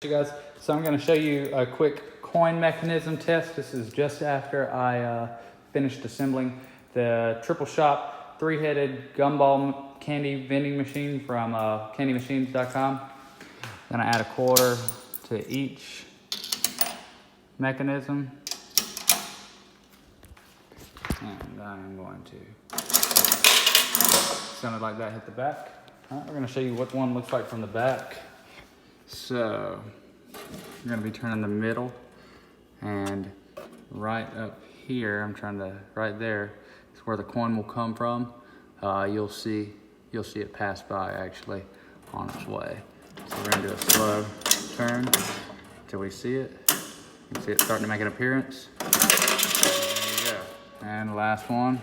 You guys, so I'm going to show you a quick coin mechanism test. This is just after I finished assembling the triple shot 3-headed gumball candy vending machine from candymachines.com. Going to add a quarter to each mechanism, and I'm going to sounded like that hit the back. All right, we're going to show you what one looks like from the back. So I'm gonna be turning the middle, and right up here, right there is where the coin will come from. You'll see it pass by actually on its way. So we're gonna do a slow turn until we see it. You can see it starting to make an appearance. There you go. And the last one.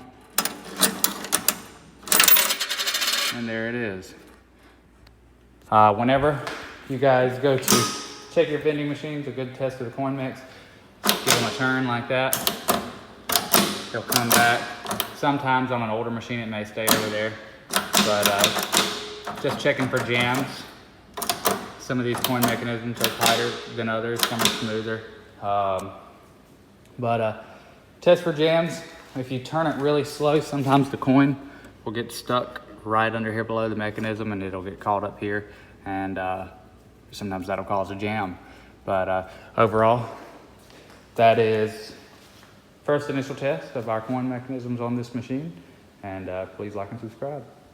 And there it is. Whenever you guys go to check your vending machines, a good test of the coin mix, give them a turn like that. They'll come back. Sometimes on an older machine it may stay over there, but just checking for jams. Some of these coin mechanisms are tighter than others, some are smoother. Test for jams. If you turn it really slow, sometimes the coin will get stuck right under here below the mechanism and it'll get caught up here, and sometimes that'll cause a jam. But overall, that is first initial test of our coin mechanisms on this machine, and please like and subscribe.